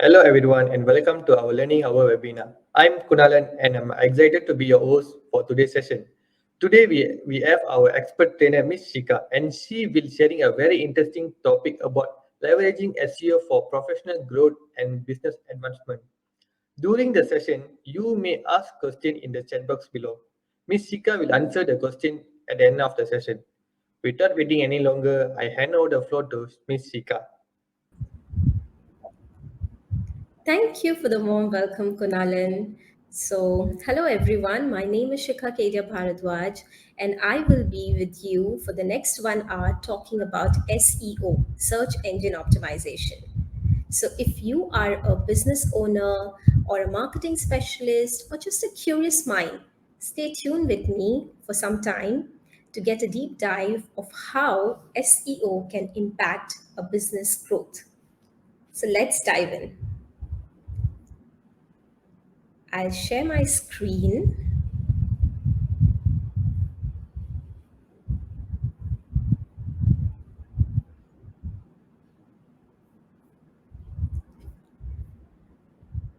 Hello everyone and welcome to our Learning Hour webinar. I'm Kunalan and I'm excited to be your host for today's session. Today we have our expert trainer Miss Shika and she will sharing a very interesting topic about leveraging SEO for professional growth and business advancement. During the session, you may ask question in the chat box below. Miss Shika will answer the question at the end of the session. Without waiting any longer, I hand over the floor to Miss Shika. Thank you for the warm welcome, Kunalan. So, hello everyone. My name is Shikha Kedia Bharadwaj, and I will be with you for the next 1 hour talking about SEO, search engine optimization. So, if you are a business owner or a marketing specialist or just a curious mind, stay tuned with me for some time to get a deep dive of how SEO can impact a business growth. So, let's dive in. I'll share my screen.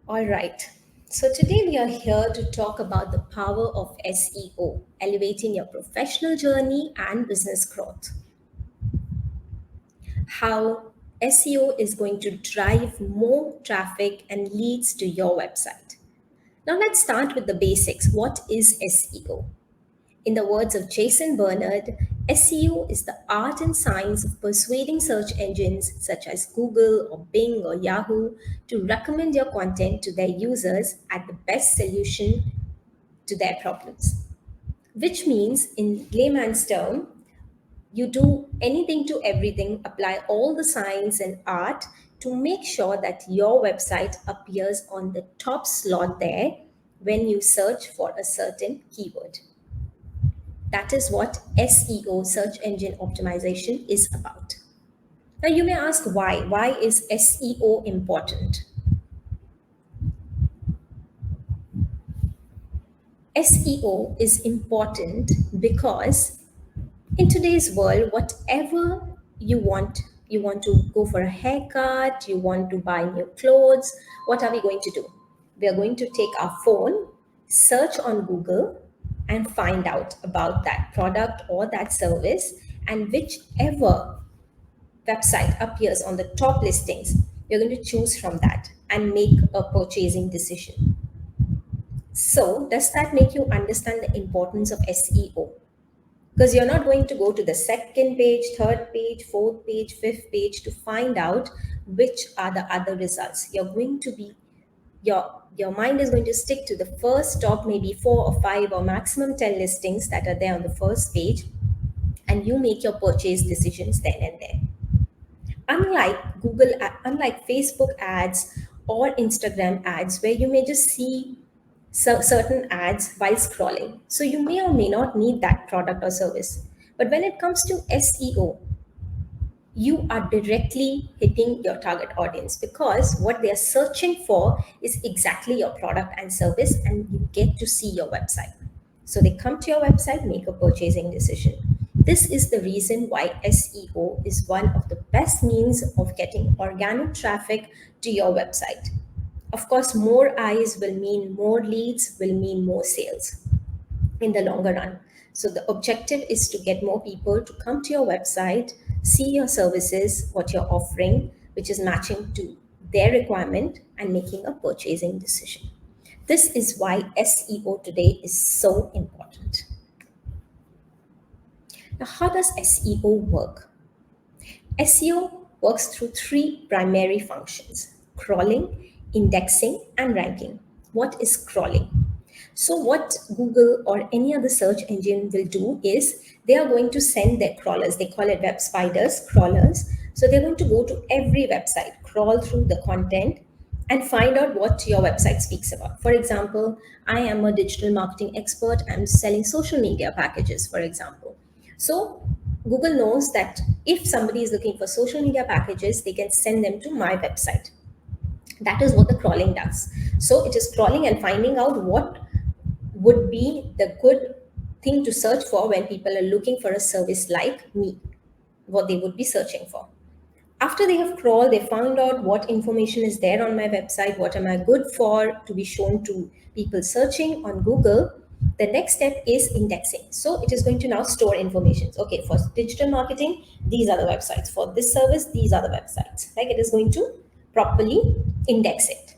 All right. So today we are here to talk about the power of SEO, elevating your professional journey and business growth. How SEO is going to drive more traffic and leads to your website. Now let's start with the basics. What is SEO? In the words of Jason Bernard, SEO is the art and science of persuading search engines such as Google or Bing or Yahoo to recommend your content to their users at the best solution to their problems. Which means, in layman's term, you do anything to everything, apply all the science and art to make sure that your website appears on the top slot there when you search for a certain keyword. That is what SEO, search engine optimization, is about. Now, you may ask why. Why is SEO important? SEO is important because in today's world, whatever you want to go for a haircut, you want to buy new clothes, what are we going to do? We are going to take our phone, search on Google, and find out about that product or that service, and whichever website appears on the top listings, you're going to choose from that and make a purchasing decision. So, does that make you understand the importance of SEO? Because you're not going to go to the second page, third page, fourth page, fifth page to find out which are the other results. You're going to be your mind is going to stick to the first top maybe 4 or 5 or maximum 10 listings that are there on the first page, and you make your purchase decisions then and there. Unlike Facebook ads or Instagram ads, where you may just see certain ads while scrolling. So you may or may not need that product or service. But when it comes to SEO, you are directly hitting your target audience because what they are searching for is exactly your product and service, and you get to see your website. So they come to your website, make a purchasing decision. This is the reason why SEO is one of the best means of getting organic traffic to your website. Of course, more eyes will mean more leads, will mean more sales in the longer run. So the objective is to get more people to come to your website, see your services, what you're offering, which is matching to their requirement and making a purchasing decision. This is why SEO today is so important. Now, how does SEO work? SEO works through three primary functions: crawling, indexing, and ranking. What is crawling? So, what Google or any other search engine will do is they are going to send their crawlers, they call it web spiders, crawlers. So, they're going to go to every website, crawl through the content, and find out what your website speaks about. For example, I am a digital marketing expert, I'm selling social media packages, for example. So, Google knows that if somebody is looking for social media packages, they can send them to my website. That is what the crawling does. So it is crawling and finding out what would be the good thing to search for when people are looking for a service like me, what they would be searching for. After they have crawled, they found out what information is there on my website, what am I good for to be shown to people searching on Google. The next step is indexing. So it is going to now store information. Okay, for digital marketing, these are the websites. For this service, these are the websites. Like, it is going to properly index it.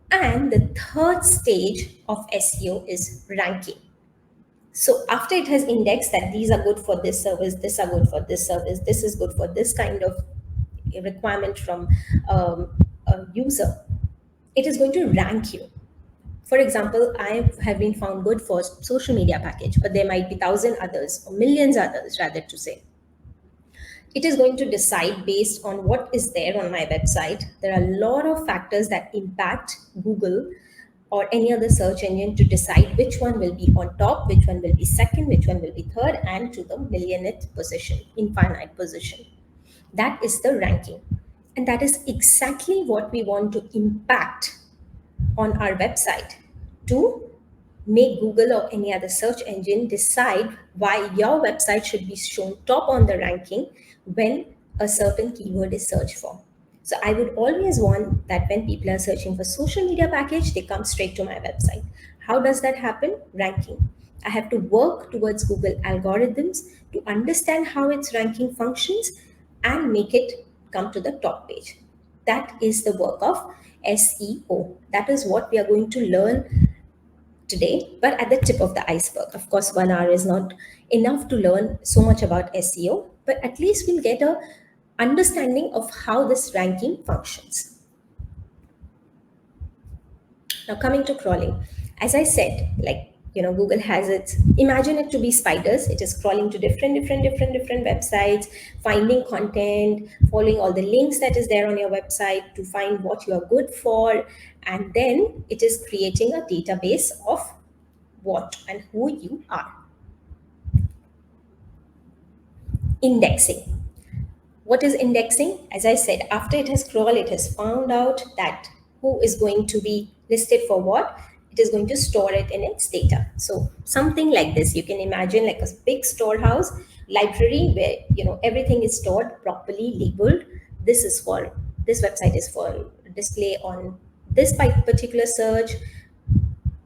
And the third stage of SEO is ranking. So after it has indexed that these are good for this service, this are good for this service, this is good for this kind of a requirement from a user, it is going to rank you. For example, I have been found good for social media package, but there might be thousand others or millions others, rather to say. It is going to decide based on what is there on my website. There are a lot of factors that impact Google or any other search engine to decide which one will be on top, which one will be second, which one will be third, and to the millionth position, infinite position. That is the ranking. And that is exactly what we want to impact on our website to make Google or any other search engine decide why your website should be shown top on the ranking when a certain keyword is searched for. So I would always want that when people are searching for social media package, they come straight to my website. How does that happen? Ranking. I have to work towards Google algorithms to understand how its ranking functions and make it come to the top page. That is the work of SEO. That is what we are going to learn today, but at the tip of the iceberg. Of course, 1 hour is not enough to learn so much about SEO, but at least we'll get a understanding of how this ranking functions. Now, coming to crawling, as I said, Google has its, imagine it to be spiders. It is crawling to different websites, finding content, following all the links that is there on your website to find what you are good for, and then it is creating a database of what and who you are. Indexing. What is indexing? As I said, after it has crawled, it has found out that who is going to be listed for what. It is going to store it in its data. So something like this, you can imagine like a big storehouse library where everything is stored properly labeled. This website is for display on this particular search.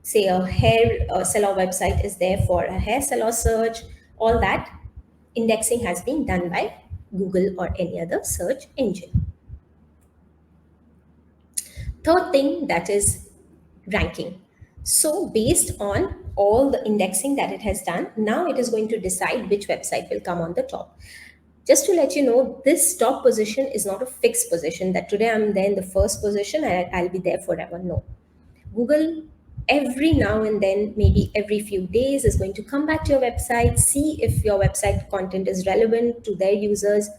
Say a hair salon website is there for a hair salon search. All that indexing has been done by Google or any other search engine. Third thing, that is ranking. So based on all the indexing that it has done, now it is going to decide which website will come on the top. Just to let you know, this top position is not a fixed position that today I'm there in the first position and I'll be there forever. No. Google every now and then, maybe every few days, is going to come back to your website, see if your website content is relevant to their users.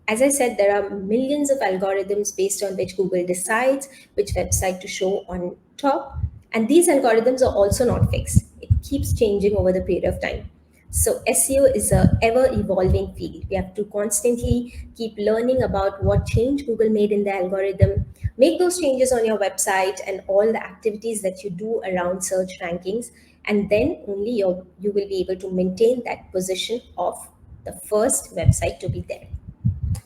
As I said, there are millions of algorithms based on which Google decides which website to show on top. And these algorithms are also not fixed. It keeps changing over the period of time. So SEO is a ever evolving field. We have to constantly keep learning about what change Google made in the algorithm, make those changes on your website and all the activities that you do around search rankings, and then only you will be able to maintain that position of the first website to be there.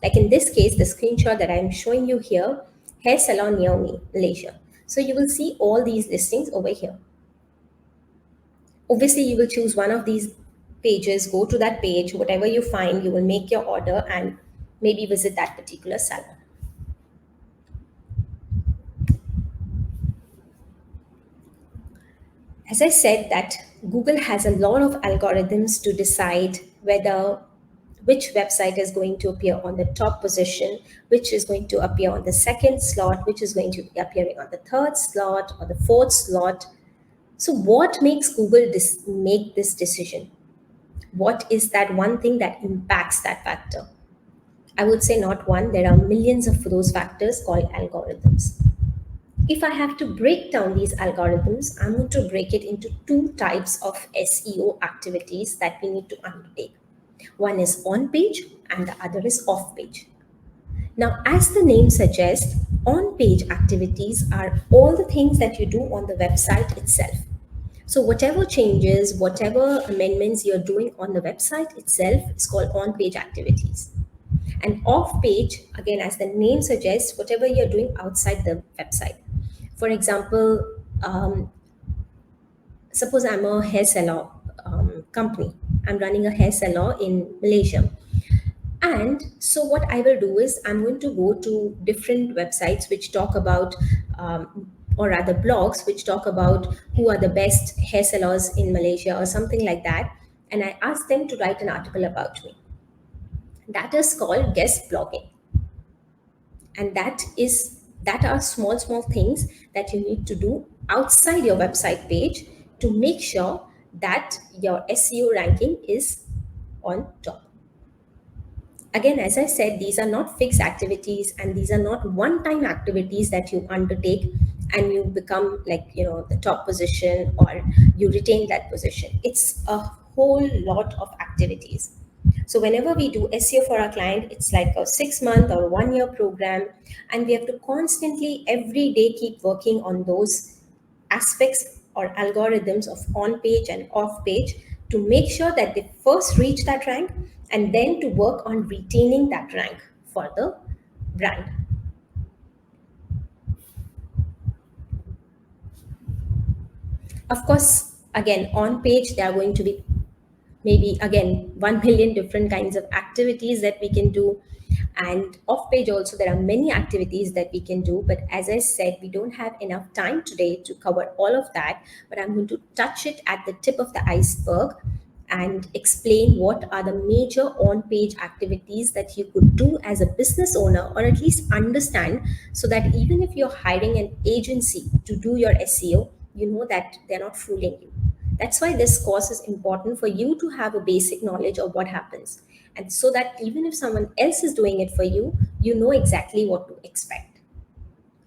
Like in this case, the screenshot that I'm showing you here, hair salon near me, Malaysia. So you will see all these listings over here. Obviously, you will choose one of these pages, go to that page, whatever you find, you will make your order and maybe visit that particular salon. As I said, that Google has a lot of algorithms to decide whether which website is going to appear on the top position, which is going to appear on the second slot, which is going to be appearing on the third slot or the fourth slot. So what makes Google make this decision? What is that one thing that impacts that factor? I would say not one, there are millions of those factors called algorithms. If I have to break down these algorithms, I'm going to break it into two types of SEO activities that we need to undertake. One is on page and the other is off page. Now, as the name suggests, on page activities are all the things that you do on the website itself. So whatever changes, whatever amendments you're doing on the website itself is called on page activities. And off page, again, as the name suggests, whatever you're doing outside the website. For example, suppose I'm a hair salon company. I'm running a hair salon in Malaysia. And so, what I will do is, I'm going to go to different websites which talk about, or rather, blogs which talk about who are the best hair salons in Malaysia or something like that. And I ask them to write an article about me. That is called guest blogging. And that are small things that you need to do outside your website page to make sure that your SEO ranking is on top. Again, as I said, these are not fixed activities, and these are not one time activities that you undertake and you become, like, the top position, or you retain that position. It's a whole lot of activities. So whenever we do SEO for our client, it's like a 6 month or 1 year program, and we have to constantly every day keep working on those aspects or algorithms of on page and off page to make sure that they first reach that rank, and then to work on retaining that rank for the brand. Of course, again, on page, there are going to be maybe again 1 million different kinds of activities that we can do. And off page also, there are many activities that we can do, but as I said, we don't have enough time today to cover all of that. But I'm going to touch it at the tip of the iceberg and explain what are the major on page activities that you could do as a business owner, or at least understand, so that even if you're hiring an agency to do your SEO, you know that they're not fooling you. That's why this course is important, for you to have a basic knowledge of what happens. And so that even if someone else is doing it for you, you know exactly what to expect.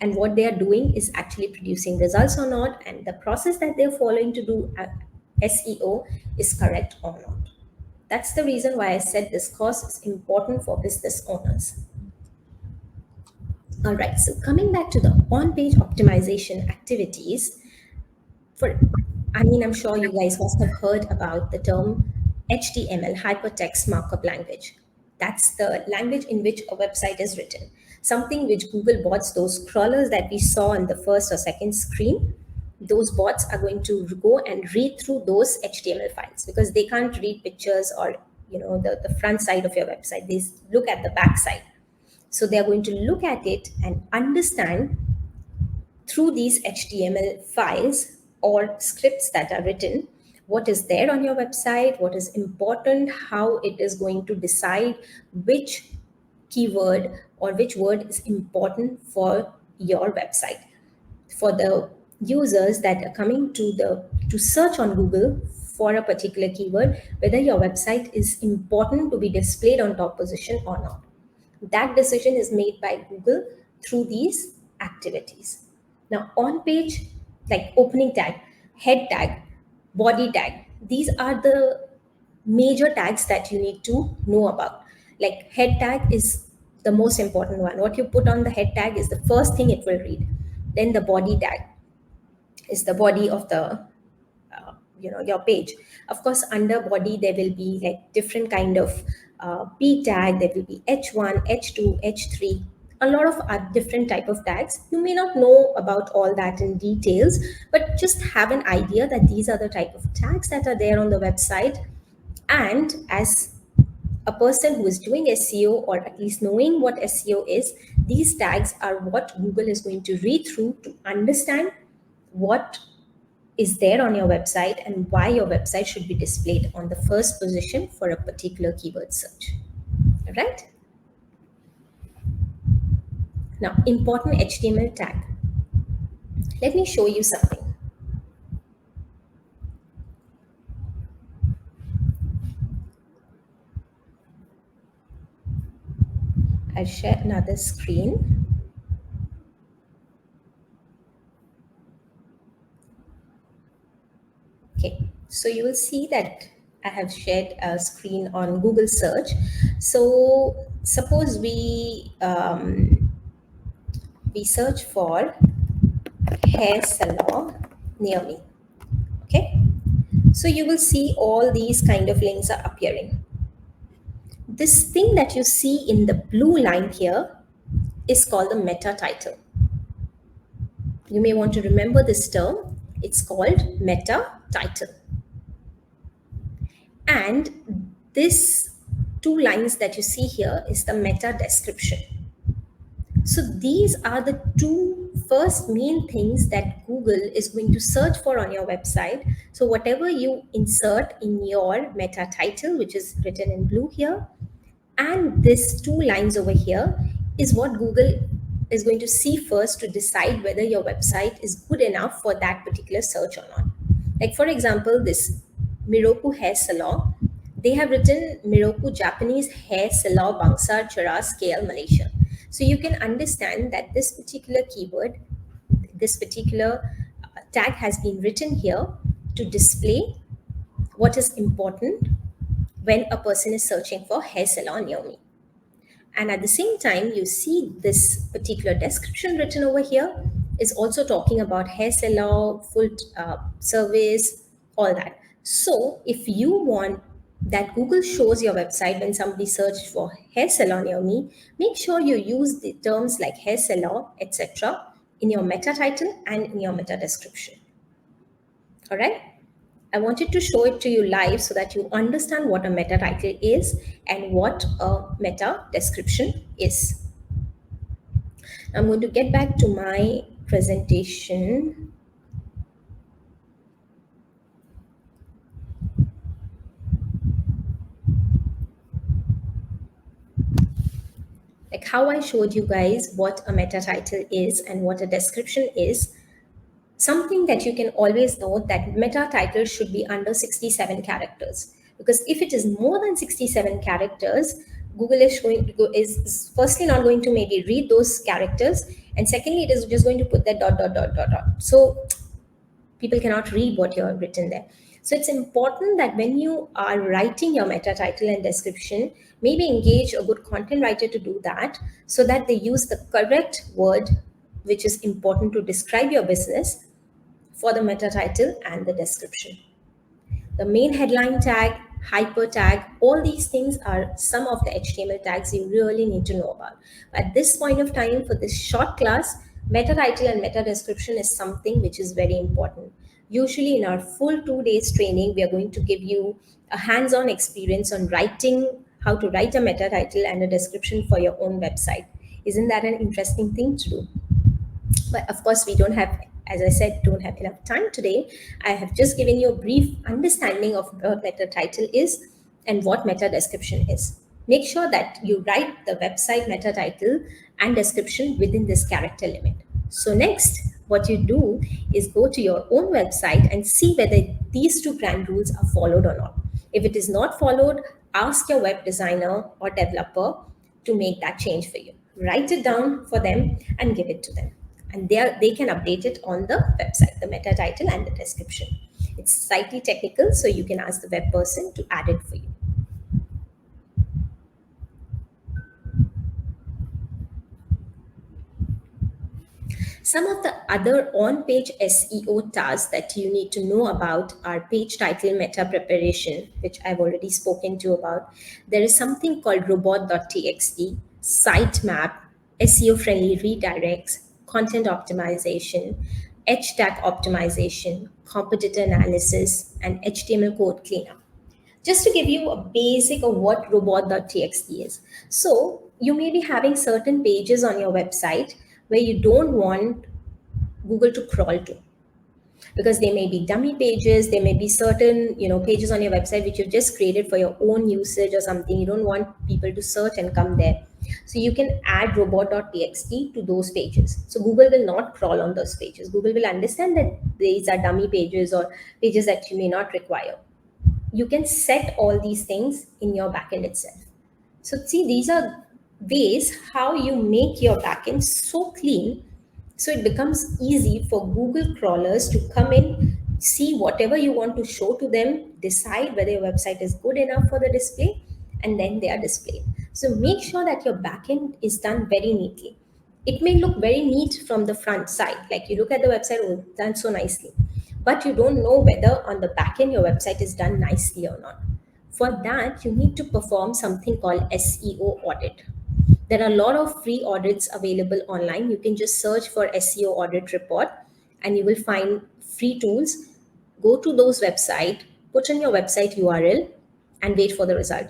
And what they are doing is actually producing results or not, and the process that they're following to do SEO is correct or not. That's the reason why I said this course is important for business owners. All right, so coming back to the on page optimization activities, for I'm sure you guys must have heard about the term HTML, hypertext markup language. That's the language in which a website is written, something which Google bots, those crawlers that we saw on the first or second screen, those bots are going to go and read through those HTML files, because they can't read pictures or the front side of your website. They look at the back side. So they are going to look at it and understand through these HTML files or scripts that are written, what is there on your website, what is important, how it is going to decide which keyword or which word is important for your website. For the users that are coming to search on Google for a particular keyword, whether your website is important to be displayed on top position or not. That decision is made by Google through these activities. Now, on page, like opening tag, head tag, body tag, these are the major tags that you need to know about. Like, head tag is the most important one. What you put on the head tag is the first thing it will read. Then the body tag is the body of the your page. Of course, under body there will be like different kind of p tag. There will be h1, h2, h3, a lot of different type of tags. You may not know about all that in details, but just have an idea that these are the type of tags that are there on the website. And as a person who is doing SEO, or at least knowing what SEO is, these tags are what Google is going to read through to understand what is there on your website and why your website should be displayed on the first position for a particular keyword search. All right? Now, important HTML tag. Let me show you something. I'll share another screen. Okay, so you will see that I have shared a screen on Google search. So suppose we search for hair salon near me. Okay, so you will see all these kind of links are appearing. This thing that you see in the blue line here is called the meta title. You may want to remember this term. It's called meta title. And this two lines that you see here is the meta description. So these are the two first main things that Google is going to search for on your website. So whatever you insert in your meta title, which is written in blue here, and these two lines over here is what Google is going to see first to decide whether your website is good enough for that particular search or not. Like for example, this Miroku hair salon, they have written Miroku Japanese hair salon Bangsar Cheras KL Malaysia. So you can understand that this particular keyword, this particular tag has been written here to display what is important when a person is searching for hair salon near me. And at the same time, you see this particular description written over here is also talking about hair salon, full service, all that. So if you want that Google shows your website when somebody searched for hair salon near me, make sure you use the terms like hair salon, etc. in your meta title and in your meta description. All right. I wanted to show it to you live so that you understand what a meta title is and what a meta description is. I'm going to get back to my presentation. Like how I showed you guys what a meta title is and what a description is. Something that you can always note that meta title should be under 67 characters, because if it is more than 67 characters, Google is going to is firstly not going to maybe read those characters, and secondly it is just going to put that dot dot dot dot dot, so people cannot read what you have written there. So it's important that when you are writing your meta title and description, maybe engage a good content writer to do that, so that they use the correct word which is important to describe your business for the meta title and the description. The main headline tag, hyper tag, all these things are some of the HTML tags you really need to know about. At this point of time, for this short class, meta title and meta description is something which is very important. Usually in our full 2 days training, we are going to give you a hands-on experience on writing, how to write a meta title and a description for your own website. Isn't that an interesting thing to do? But of course, we don't have, as I said, don't have enough time today. I have just given you a brief understanding of what meta title is and what meta description is. Make sure that you write the website meta title and description within this character limit. So next, what you do is go to your own website and see whether these two grand rules are followed or not. If it is not followed, ask your web designer or developer to make that change for you. Write it down for them and give it to them, and they can update it on the website, the meta title and the description. It's slightly technical, so you can ask the web person to add it for you. Some of the other on-page SEO tasks that you need to know about are page title meta preparation, which I've already spoken to about. There is something called robot.txt, sitemap, SEO-friendly redirects, content optimization, H tag optimization, competitor analysis, and HTML code cleanup. Just to give you a basic of what robot.txt is. So you may be having certain pages on your website where you don't want Google to crawl to, because they may be dummy pages, there may be certain pages on your website which you've just created for your own usage or something. You don't want people to search and come there. So you can add robot.txt to those pages. So Google will not crawl on those pages. Google will understand that these are dummy pages or pages that you may not require. You can set all these things in your backend itself. So see, these are ways how you make your backend so clean, so it becomes easy for Google crawlers to come in, see whatever you want to show to them, decide whether your website is good enough for the display, and then they are displayed. So make sure that your backend is done very neatly. It may look very neat from the front side, like you look at the website, oh, done so nicely, but you don't know whether on the back end your website is done nicely or not. For that, you need to perform something called SEO audit. There are a lot of free audits available online. You can just search for SEO audit report and you will find free tools. Go to those website, put in your website URL and wait for the result.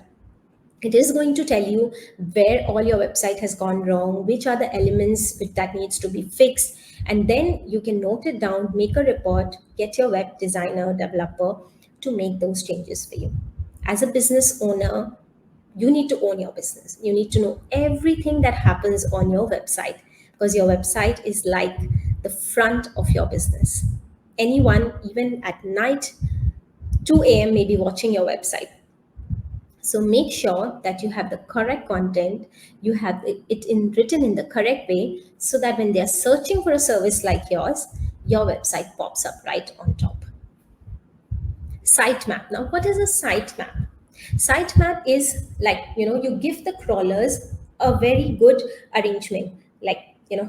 It is going to tell you where all your website has gone wrong, which are the elements that needs to be fixed, and then you can note it down, make a report, get your web designer, developer to make those changes for you. As a business owner, you need to own your business. You need to know everything that happens on your website because your website is like the front of your business. Anyone, even at night, 2 a.m., may be watching your website. So make sure that you have the correct content, you have it written in the correct way so that when they are searching for a service like yours, your website pops up right on top. Sitemap. Now, what is a sitemap? Sitemap is like, you give the crawlers a very good arrangement, like,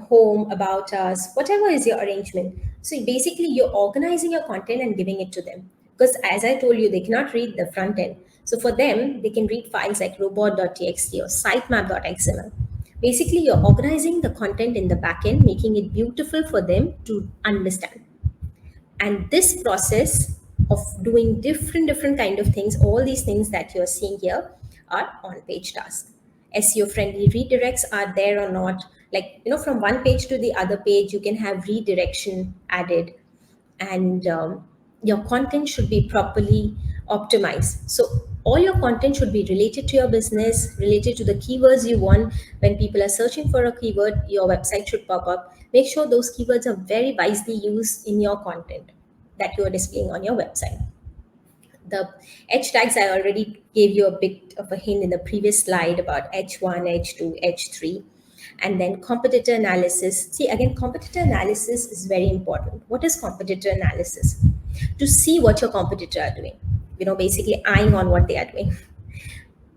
home, about us, whatever is your arrangement. So basically, you're organizing your content and giving it to them. Because as I told you, they cannot read the front end. So for them, they can read files like robot.txt or sitemap.xml. Basically, you're organizing the content in the backend, making it beautiful for them to understand. And this process of doing different kind of things, all these things that you're seeing here are on page tasks. SEO friendly redirects are there or not, like, from one page to the other page you can have redirection added. And your content should be properly optimized. So all your content should be related to your business, related to the keywords you want. When people are searching for a keyword, your website should pop up. Make sure those keywords are very wisely used in your content that you are displaying on your website. The edge tags, I already gave you a bit of a hint in the previous slide about H1, H2, H3. And then competitor analysis. See, again, competitor analysis is very important. What is competitor analysis? To see what your competitor are doing, basically eyeing on what they are doing.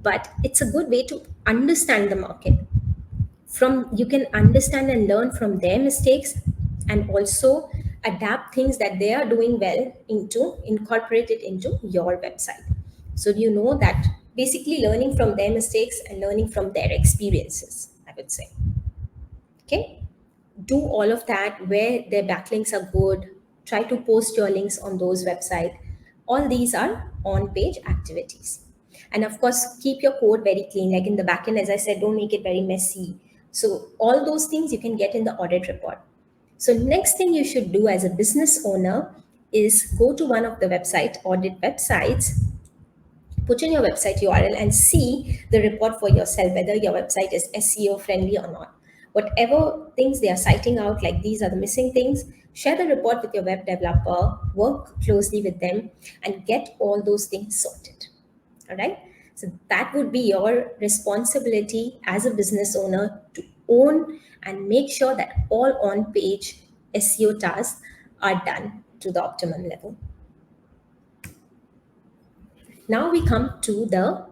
But it's a good way to understand the market. From you can understand and learn from their mistakes and also adapt things that they are doing well into incorporate it into your website. So you know that basically learning from their mistakes and learning from their experiences, I would say. Okay, do all of that where their backlinks are good. Try to post your links on those websites. All these are on page activities. And of course, keep your code very clean. Like in the backend, as I said, don't make it very messy. So all those things you can get in the audit report. So next thing you should do as a business owner is go to one of the audit websites, put in your website URL and see the report for yourself, whether your website is SEO friendly or not. Whatever things they are citing out, like these are the missing things, share the report with your web developer, work closely with them, and get all those things sorted. All right. So that would be your responsibility as a business owner to own and make sure that all on page SEO tasks are done to the optimum level. Now we come to the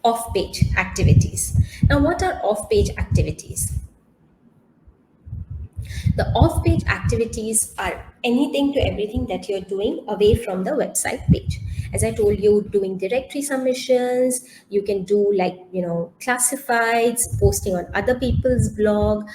off page activities. Now, what are off page activities? The off page activities are anything to everything that you're doing away from the website page. As I told you, doing directory submissions, you can do like, classifieds, posting on other people's blog,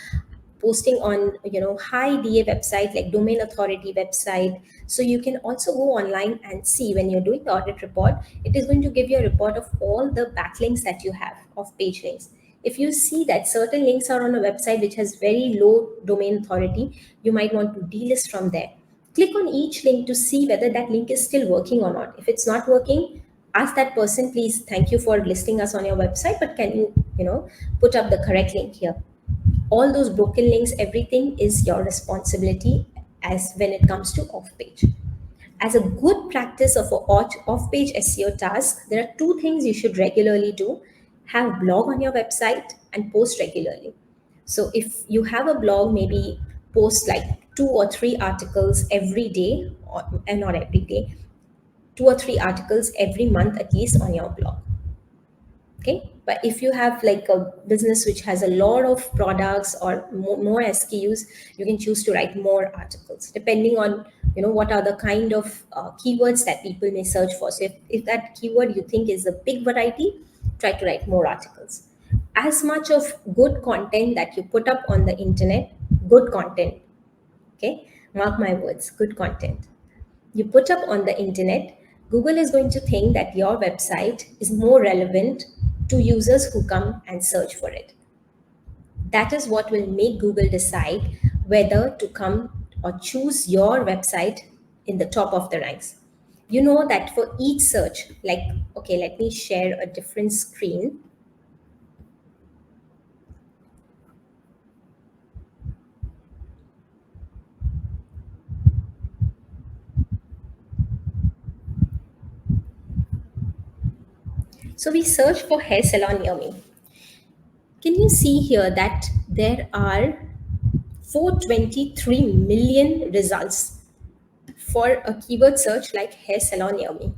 posting on high DA website like domain authority website. So you can also go online and see when you're doing the audit report, it is going to give you a report of all the backlinks that you have of page links. If you see that certain links are on a website which has very low domain authority, you might want to delist from there. Click on each link to see whether that link is still working or not. If it's not working, ask that person, please, thank you for listing us on your website, but can you, put up the correct link here? All those broken links, everything is your responsibility as when it comes to off page. As a good practice of off page SEO task, there are two things you should regularly do: have blog on your website and post regularly. So if you have a blog, maybe post like 2 or 3 articles every day, and not every day, 2 or 3 articles every month at least on your blog. Okay, But if you have like a business which has a lot of products or more SKUs, you can choose to write more articles depending on what are the kind of keywords that people may search for. So if that keyword you think is a big variety, try to write more articles. As much of good content that you put up on the internet, good content, okay, mark my words, good content you put up on the internet, Google is going to think that your website is more relevant to users who come and search for it. That is what will make Google decide whether to come or choose your website in the top of the ranks. You know that for each search, like, okay, let me share a different screen. So we search for hair salon near me. Can you see here that there are 423 million results for a keyword search like hair salon near me,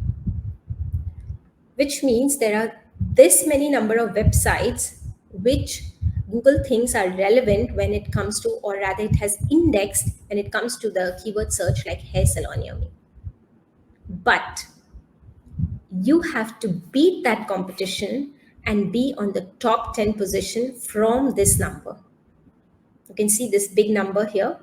which means there are this many number of websites which Google thinks are relevant when it comes to, or rather it has indexed when it comes to the keyword search like hair salon near me. But you have to beat that competition and be on the top 10 position from this number. You can see this big number here.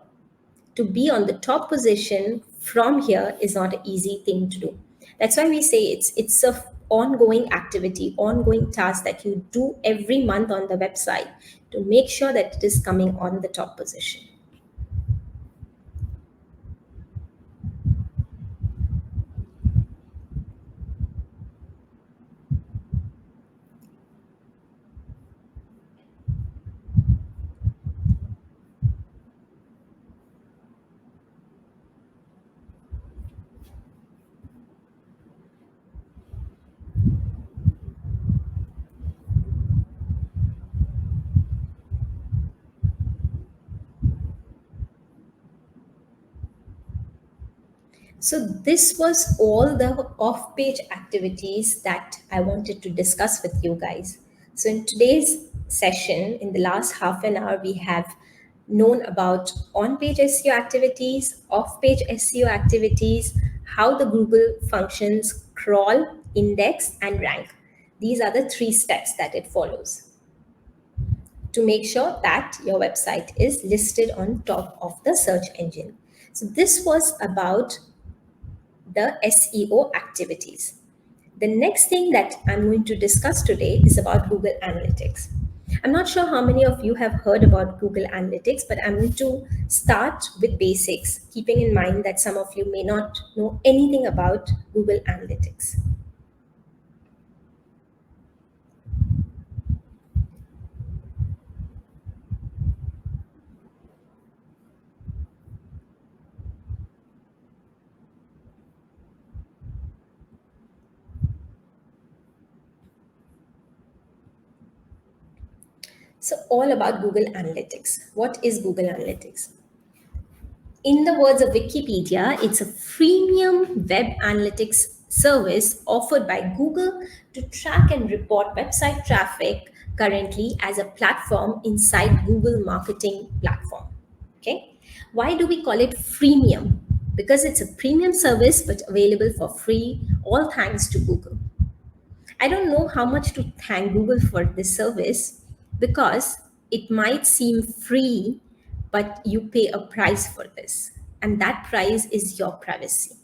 To be on the top position from here is not an easy thing to do. That's why we say it's a ongoing activity, ongoing task that you do every month on the website to make sure that it is coming on the top position. So this was all the off-page activities that I wanted to discuss with you guys. So in today's session, in the last half an hour, we have known about on-page SEO activities, off-page SEO activities, how the Google functions crawl, index, and rank. These are the three steps that it follows to make sure that your website is listed on top of the search engine. So this was about the SEO activities. The next thing that I'm going to discuss today is about Google Analytics. I'm not sure how many of you have heard about Google Analytics, but I'm going to start with basics, keeping in mind that some of you may not know anything about Google Analytics. So, all about Google Analytics. What is Google Analytics? In the words of Wikipedia, it's a freemium web analytics service offered by Google to track and report website traffic currently as a platform inside Google Marketing Platform. Okay. Why do we call it freemium? Because it's a premium service but available for free, all thanks to Google. I don't know how much to thank Google for this service because it might seem free, but you pay a price for this. And that price is your privacy.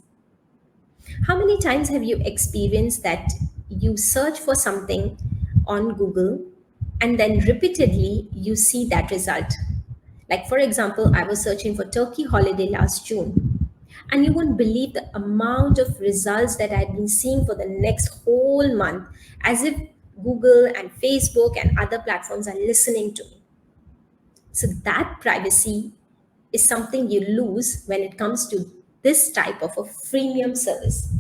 How many times have you experienced that you search for something on Google and then repeatedly you see that result? Like, for example, I was searching for Turkey holiday last June, and you won't believe the amount of results that I'd been seeing for the next whole month, as if Google and Facebook and other platforms are listening to me. So, that privacy is something you lose when it comes to this type of a freemium service.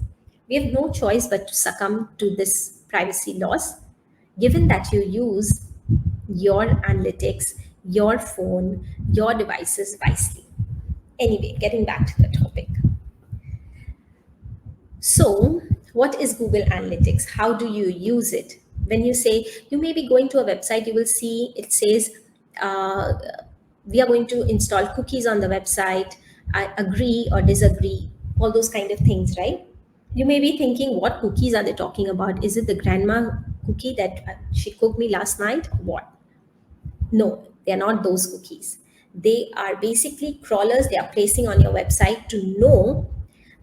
We have no choice but to succumb to this privacy loss, given that you use your analytics, your phone, your devices wisely. Anyway, getting back to the topic. So, what is Google Analytics? How do you use it? When you say, you may be going to a website, you will see it says, uh, we are going to install cookies on the website. I agree or disagree, all those kind of things, right? You may be thinking, what cookies are they talking about? Is it the grandma cookie that she cooked me last night? What? No, they are not those cookies. They are basically crawlers they are placing on your website to know,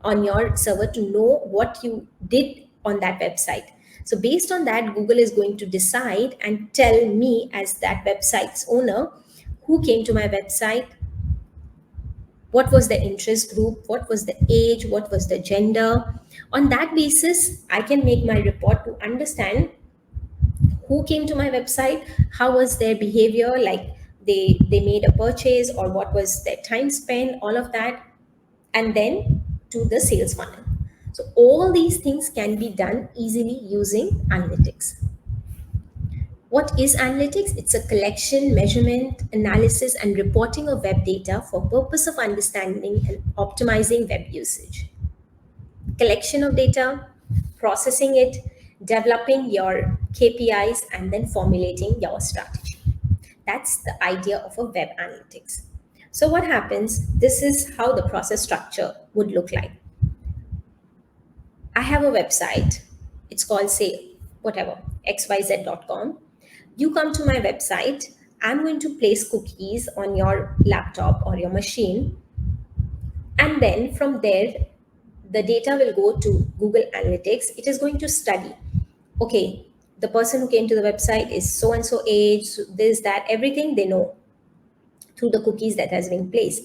on your server, to know what you did on that website. So, based on that, Google is going to decide and tell me, as that website's owner, who came to my website, what was the interest group, what was the age, what was the gender. On that basis, I can make my report to understand who came to my website, how was their behavior, like they made a purchase, or what was their time spent, all of that, and then to the sales funnel. So all these things can be done easily using analytics. What is analytics? It's a collection, measurement, analysis, and reporting of web data for purpose of understanding and optimizing web usage. Collection of data, processing it, developing your KPIs, and then formulating your strategy. That's the idea of a web analytics. So, what happens? This is how the process structure would look like. I have a website, it's called, say, whatever, xyz.com. You come to my website, I'm going to place cookies on your laptop or your machine, and then from there, the data will go to Google Analytics. It is going to study, okay, the person who came to the website is so and so age, this, that, everything they know through the cookies that has been placed.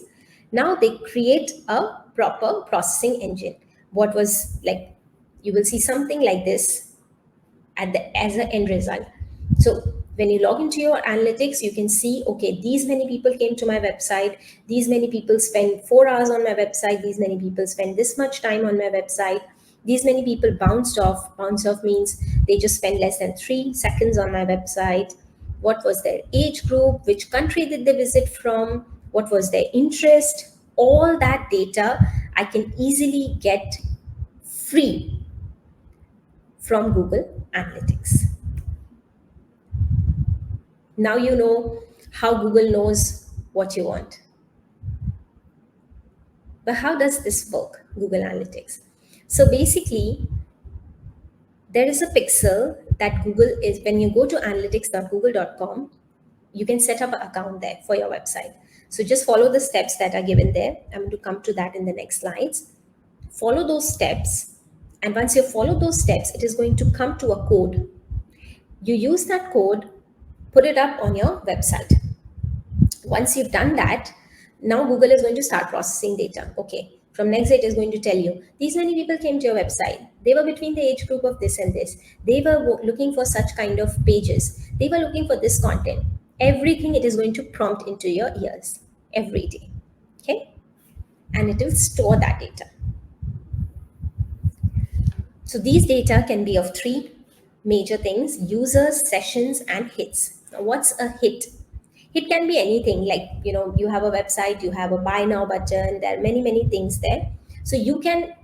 Now they create a proper processing engine. What was like, you will see something like this at the as an end result. So when you log into your analytics, you can see, okay, these many people came to my website, these many people spend 4 hours on my website, these many people spend this much time on my website, these many people bounced off. Bounce off means they just spend less than 3 seconds on my website. What was their age group, which country did they visit from, what was their interest. All that data I can easily get free from Google Analytics. Now you know how Google knows what you want. But how does this work, Google Analytics? So basically, there is a pixel that Google is, when you go to analytics.google.com, you can set up an account there for your website. So just follow the steps that are given there. I'm going to come to that in the next slides. Follow those steps. And once you follow those steps, it is going to come to a code. You use that code, put it up on your website. Once you've done that, now Google is going to start processing data. Okay, from next day it is going to tell you, these many people came to your website. They were between the age group of this and this. They were looking for such kind of pages. They were looking for this content. Everything it is going to prompt into your ears every day. Okay, and it will store that data. So these data can be of three major things: users, sessions, and hits. Now, what's a hit? It can be anything, like, you have a website, you have a buy now button, there are many things there. So you can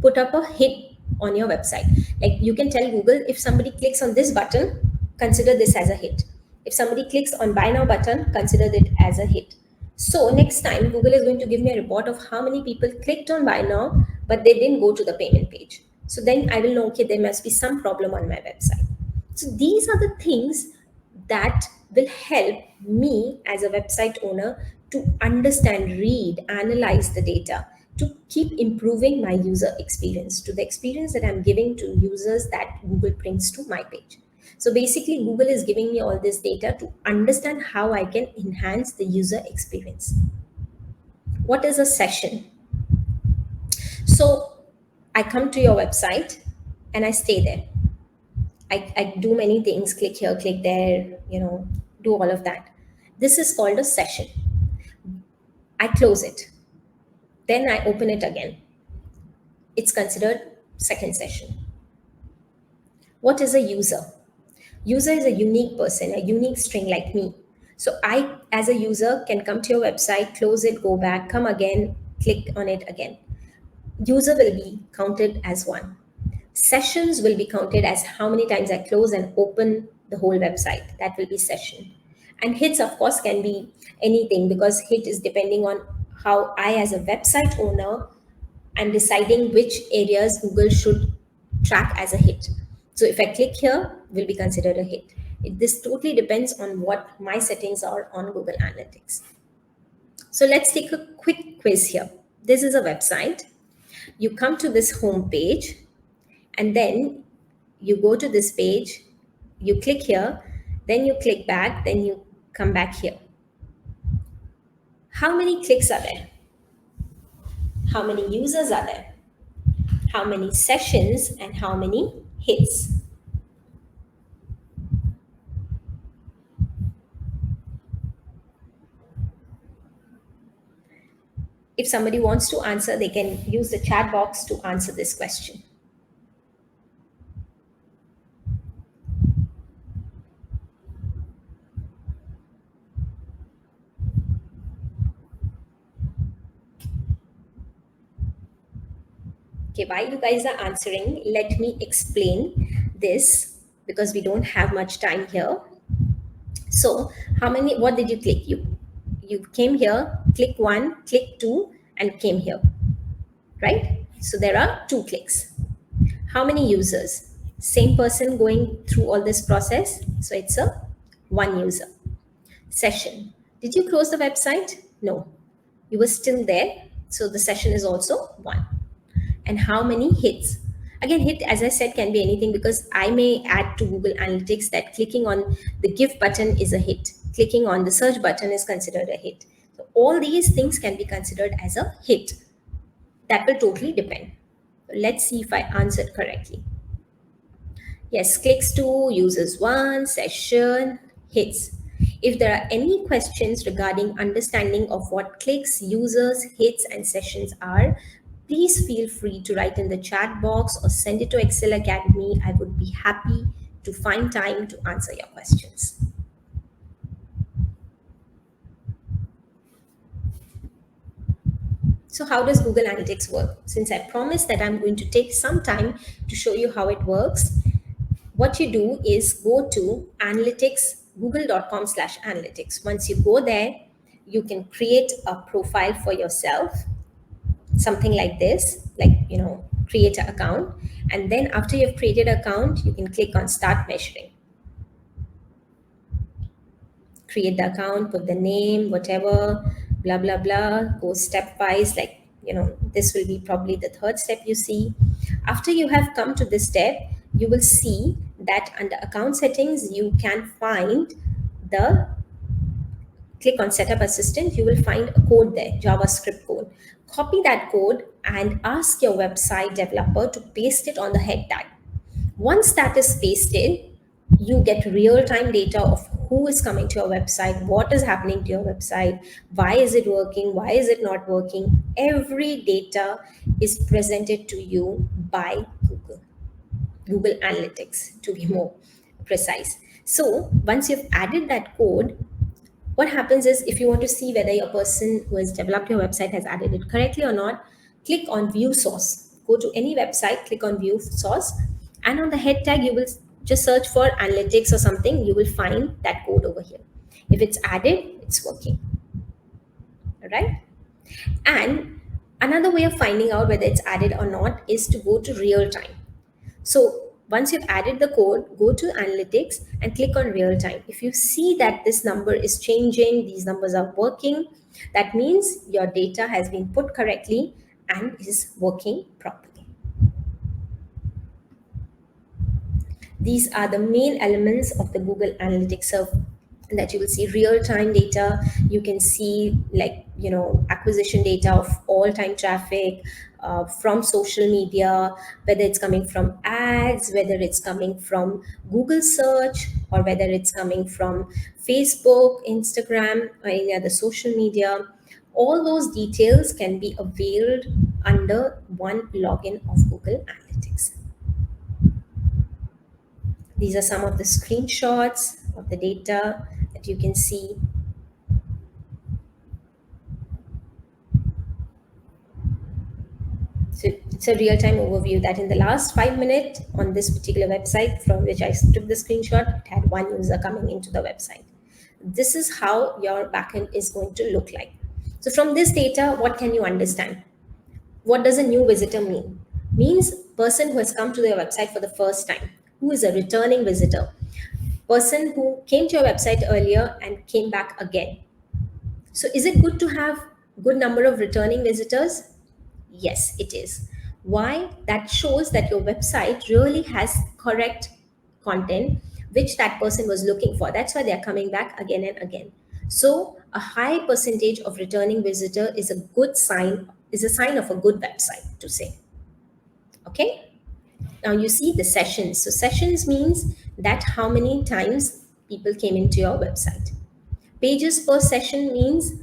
put up a hit on your website. Like, you can tell Google, if somebody clicks on this button, consider this as a hit. If somebody clicks on buy now button, consider it as a hit. So next time Google is going to give me a report of how many people clicked on buy now, but they didn't go to the payment page. So then I will know, okay, there must be some problem on my website. So these are the things that will help me as a website owner to understand, read, analyze the data, to keep improving my user experience, to the experience that I'm giving to users that Google brings to my page. So basically, Google is giving me all this data to understand how I can enhance the user experience. What is a session? So I come to your website and I stay there. I do many things, click here, click there, do all of that. This is called a session. I close it. Then I open it again. It's considered second session. What is a user? User is a unique person, a unique string like me. So I, as a user, can come to your website, close it, go back, come again, click on it again. User will be counted as one. Sessions will be counted as how many times I close and open the whole website. That will be session. And hits, of course, can be anything, because hit is depending on how I, as a website owner, am deciding which areas Google should track as a hit. So if I click here, will be considered a hit. This totally depends on what my settings are on Google Analytics. So let's take a quick quiz here. This is a website. You come to this home page, and then you go to this page, you click here, then you click back, then you come back here. How many clicks are there? How many users are there? How many sessions and how many hits? If somebody wants to answer, they can use the chat box to answer this question. Okay, while you guys are answering, let me explain this, because we don't have much time here. So, what did you click? You came here, click one, click two, and came here, right? So there are two clicks. How many users? Same person going through all this process. So it's a one user. Session. Did you close the website? No. You were still there. So the session is also one. And how many hits? Again, hit, as I said, can be anything, because I may add to Google Analytics that clicking on the give button is a hit. Clicking on the search button is considered a hit. So all these things can be considered as a hit. That will totally depend. Let's see if I answered correctly. Yes, clicks 2, users 1, session, hits. If there are any questions regarding understanding of what clicks, users, hits, and sessions are, please feel free to write in the chat box or send it to Excel Academy. I would be happy to find time to answer your questions. So how does Google Analytics work? Since I promised that I'm going to take some time to show you how it works, what you do is go to analytics, google.com/analytics. Once you go there, you can create a profile for yourself, something like this, like, create an account. And then after you've created an account, you can click on start measuring. Create the account, put the name, whatever, blah, blah, blah, go stepwise, like, this will be probably the third step you see. After you have come to this step, you will see that under account settings, you can find the click on setup assistant, you will find a code there, JavaScript code. Copy that code and ask your website developer to paste it on the head tag. Once that is pasted, you get real-time data of who is coming to your website, what is happening to your website, why is it working, why is it not working. Every data is presented to you by Google Analytics, to be more precise. So once you've added that code, what happens is, if you want to see whether your person who has developed your website has added it correctly or not, click on view source. Go to any website, click on view source, and on the head tag, you will just search for analytics or something. You will find that code over here. If it's added, it's working. All right. And another way of finding out whether it's added or not is to go to real time. So once you've added the code, go to analytics and click on real time. If you see that this number is changing, these numbers are working, that means your data has been put correctly and is working properly. These are the main elements of the Google Analytics server, that you will see real-time data. You can see, like, acquisition data of all-time traffic from social media, whether it's coming from ads, whether it's coming from Google search, or whether it's coming from Facebook, Instagram, or any other social media. All those details can be availed under one login of Google Analytics. These are some of the screenshots of the data that you can see. So It's a real-time overview that in the last 5 minutes on this particular website from which I took the screenshot, it had one user coming into the website. This is how your backend is going to look like. So from this data, what can you understand? What does a new visitor mean? Means person who has come to their website for the first time, who is a returning visitor, person who came to your website earlier and came back again. So is it good to have good number of returning visitors? Yes, it is. Why? That shows that your website really has correct content which that person was looking for. That's why they're coming back again and again. So a high percentage of returning visitor is a good sign, is a sign of a good website to say. Okay? Now you see the sessions. So sessions means that how many times people came into your website. Pages per session means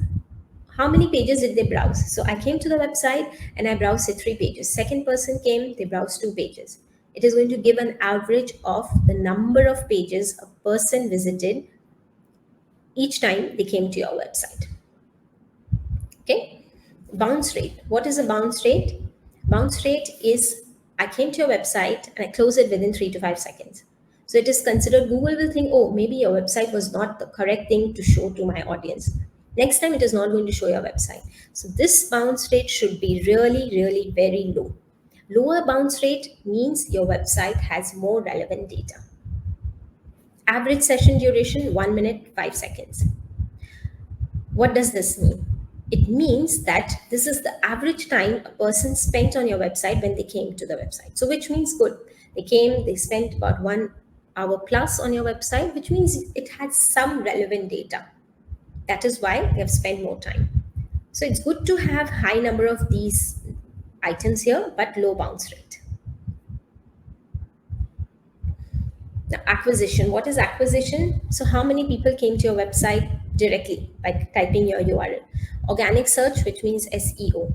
how many pages did they browse. So I came to the website and I browsed say 3 pages. Second person came, they browsed 2 pages. It is going to give an average of the number of pages a person visited each time they came to your website. Okay. Bounce rate. What is a bounce rate? Bounce rate is I came to your website and I close it within 3 to 5 seconds. So it is considered, Google will think, oh, maybe your website was not the correct thing to show to my audience. Next time it is not going to show your website. So this bounce rate should be really, really very low. Lower bounce rate means your website has more relevant data. Average session duration 1 minute 5 seconds. What does this mean? It means that this is the average time a person spent on your website when they came to the website. So, which means good. They came, they spent about 1 hour plus on your website, which means it has some relevant data. That is why they have spent more time. So, it's good to have high number of these items here, but low bounce rate. Now, acquisition. What is acquisition? So, how many people came to your website directly by typing your URL? Organic search, which means SEO.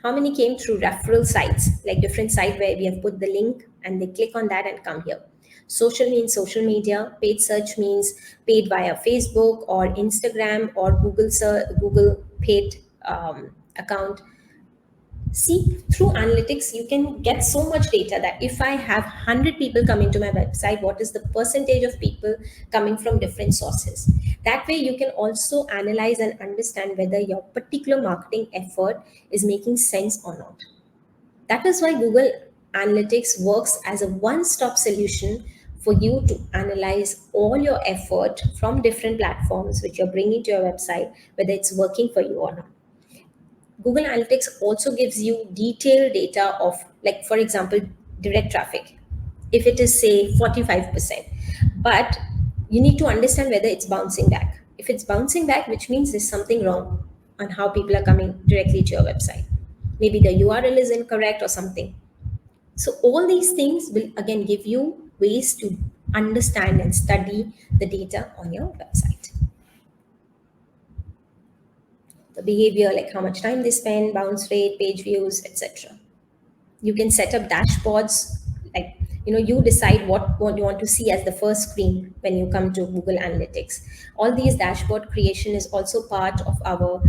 How many came through referral sites, like different site where we have put the link and they click on that and come here? Social means social media. Paid search means paid via Facebook or Instagram or Google paid account. See, through analytics, you can get so much data that if I have 100 people coming to my website, what is the percentage of people coming from different sources? That way, you can also analyze and understand whether your particular marketing effort is making sense or not. That is why Google Analytics works as a one stop solution for you to analyze all your effort from different platforms which you're bringing to your website, whether it's working for you or not. Google Analytics also gives you detailed data of, like, for example, direct traffic. If it is, say, 45%, but you need to understand whether it's bouncing back. If it's bouncing back, which means there's something wrong on how people are coming directly to your website. Maybe the URL is incorrect or something. So, all these things will again give you ways to understand and study the data on your website. The behavior, like how much time they spend, bounce rate, page views, etc. You can set up dashboards, like, you decide what you want to see as the first screen when you come to Google Analytics. All these dashboard creation is also part of our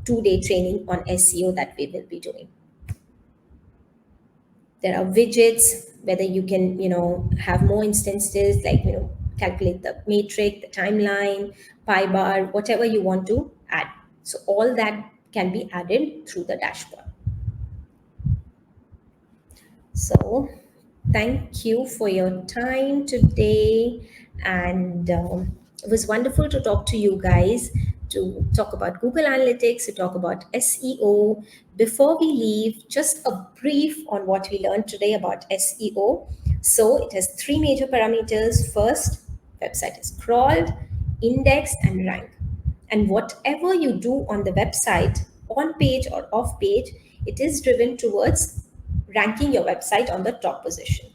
2-day training on SEO that we will be doing. There are widgets, whether you can have more instances, like calculate the matrix, the timeline, pie bar, whatever you want to add. So all that can be added through the dashboard. So thank you for your time today. And it was wonderful to talk to you guys, to talk about Google Analytics, to talk about SEO. Before we leave, just a brief on what we learned today about SEO. So it has 3 major parameters. First, website is crawled, indexed, and ranked. And whatever you do on the website, on page or off page, it is driven towards ranking your website on the top position.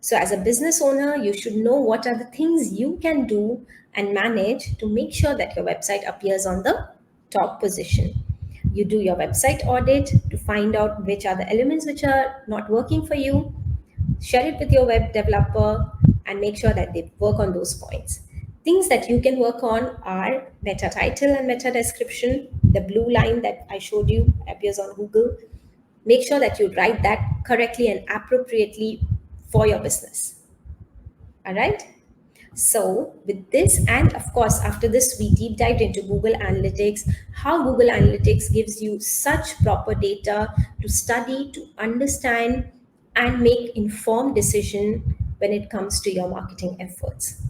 So, as a business owner, you should know what are the things you can do and manage to make sure that your website appears on the top position. You do your website audit to find out which are the elements which are not working for you. Share it with your web developer and make sure that they work on those points. Things that you can work on are meta title and meta description. The blue line that I showed you appears on Google. Make sure that you write that correctly and appropriately for your business. All right. So, with this, and of course, after this, we deep dived into Google Analytics, how Google Analytics gives you such proper data to study, to understand, and make informed decision when it comes to your marketing efforts.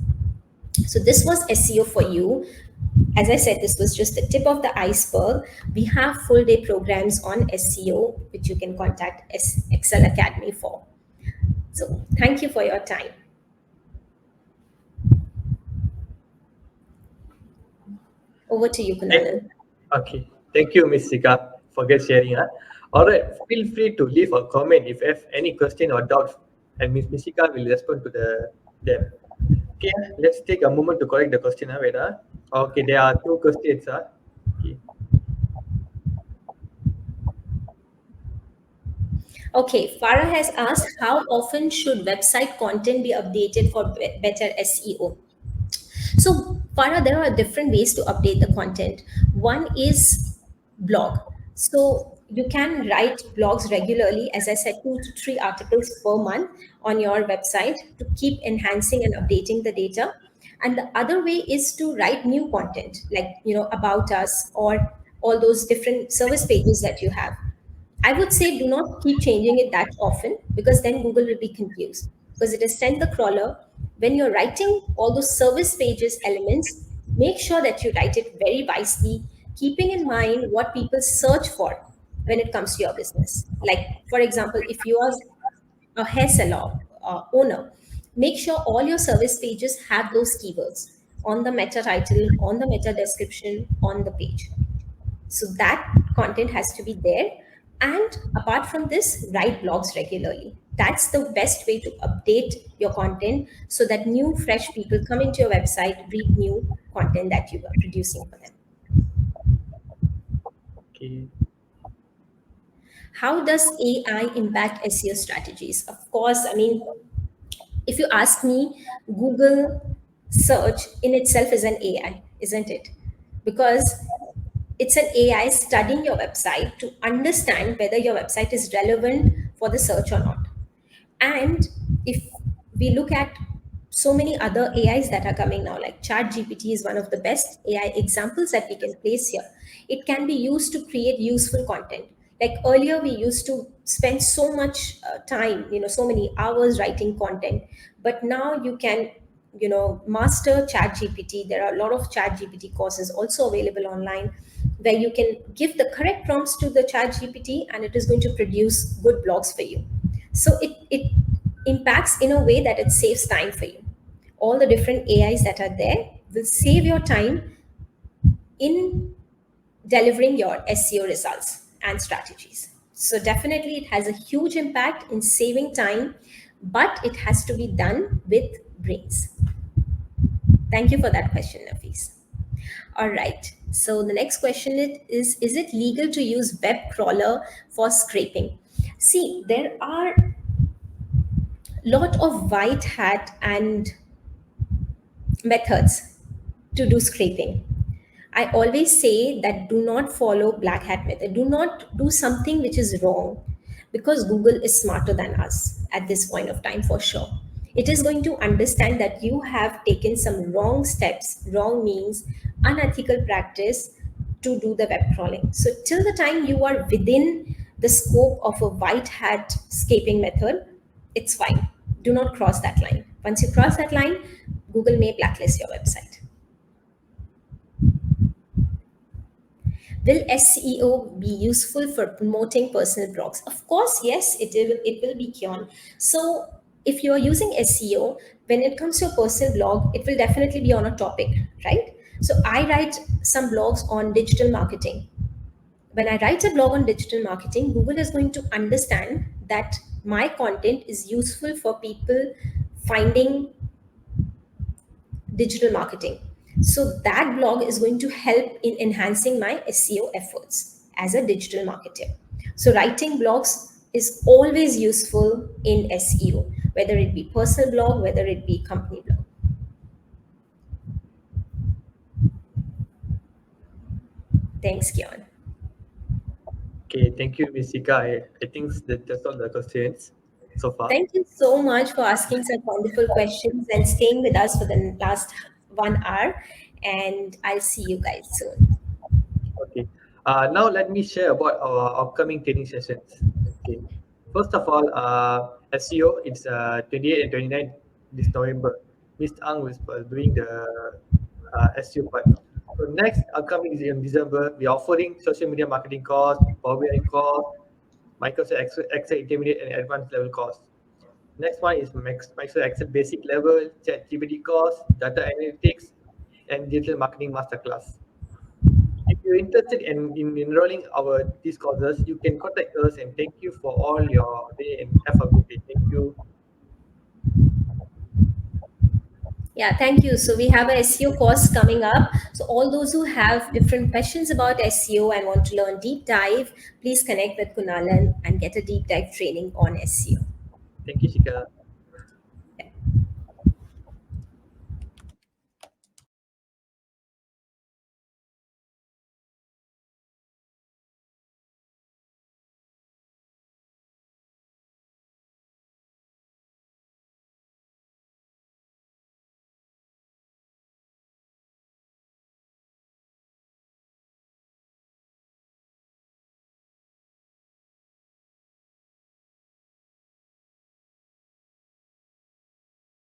So, this was SEO for you. As I said, this was just the tip of the iceberg. We have full day programs on SEO, which you can contact Excel Academy for. So, thank you for your time. Over to you, Thank- Kunalan. Okay. Thank you, Miss Sika, for get sharing. All right. Feel free to leave a comment if you have any question or doubts, and Miss Sika will respond to them. Okay. Let's take a moment to correct the question. Wait. Okay. There are two questions. Okay. Okay, Farah has asked how often should website content be updated for better SEO? So, Farah, there are different ways to update the content. One is blog. So, you can write blogs regularly, as I said, 2 to 3 articles per month on your website to keep enhancing and updating the data. And the other way is to write new content, like, about us or all those different service pages that you have. I would say do not keep changing it that often because then Google will be confused because it has sent the crawler. When you're writing all those service pages elements, make sure that you write it very wisely, keeping in mind what people search for when it comes to your business. Like, for example, if you are a hair salon owner, make sure all your service pages have those keywords on the meta title, on the meta description, on the page. So that content has to be there. And apart from this, write blogs regularly. That's the best way to update your content so that new, fresh people come into your website, read new content that you are producing for them. Okay. How does AI impact SEO strategies? Of course, I mean, if you ask me, Google search in itself is an AI, isn't it? Because it's an AI studying your website to understand whether your website is relevant for the search or not. And if we look at so many other AIs that are coming now, like ChatGPT is one of the best AI examples that we can place here. It can be used to create useful content. Like earlier, we used to spend so much time, so many hours writing content, but now you can, master ChatGPT. There are a lot of ChatGPT courses also available online where you can give the correct prompts to the ChatGPT and it is going to produce good blogs for you. So it impacts in a way that it saves time for you. All the different AIs that are there will save your time in delivering your SEO results and strategies. So definitely it has a huge impact in saving time, but it has to be done with brains. Thank you for that question, Nafis. All right. So the next question is it legal to use web crawler for scraping? See, there are lot of white hat and methods to do scraping. I always say that do not follow black hat method. Do not do something which is wrong because Google is smarter than us at this point of time for sure. It is going to understand that you have taken some wrong steps, wrong means, unethical practice to do the web crawling. So till the time you are within the scope of a white hat scraping method, it's fine. Do not cross that line. Once you cross that line, Google may blacklist your website. Will SEO be useful for promoting personal blogs? Of course, yes, it will be Kion. So if you are using SEO, when it comes to a personal blog, it will definitely be on a topic, right? So I write some blogs on digital marketing. When I write a blog on digital marketing, Google is going to understand that my content is useful for people finding digital marketing. So that blog is going to help in enhancing my SEO efforts as a digital marketer. So writing blogs is always useful in SEO, whether it be personal blog, whether it be company blog. Thanks, Kian. Okay, thank you, Miss Shika. I think that's all the questions so far. Thank you so much for asking such wonderful questions and staying with us for the last 1 hour. And I'll see you guys soon. Okay. Now let me share about our upcoming training sessions. Okay. First of all, SEO, it's 28 and 29 this November. Mr. Ang was doing the SEO part. So next upcoming is in December, we're offering social media marketing course, Power BI course, Microsoft Excel Intermediate and Advanced level course. Next one is Microsoft Excel basic level, ChatGPT course, data analytics, and digital marketing masterclass. If you're interested in enrolling our these courses, you can contact us and thank you for all your day and have a good day. Thank you. Yeah, thank you. So we have a SEO course coming up. So all those who have different questions about SEO and want to learn deep dive, please connect with Kunalan and get a deep dive training on SEO. Thank you, Shika.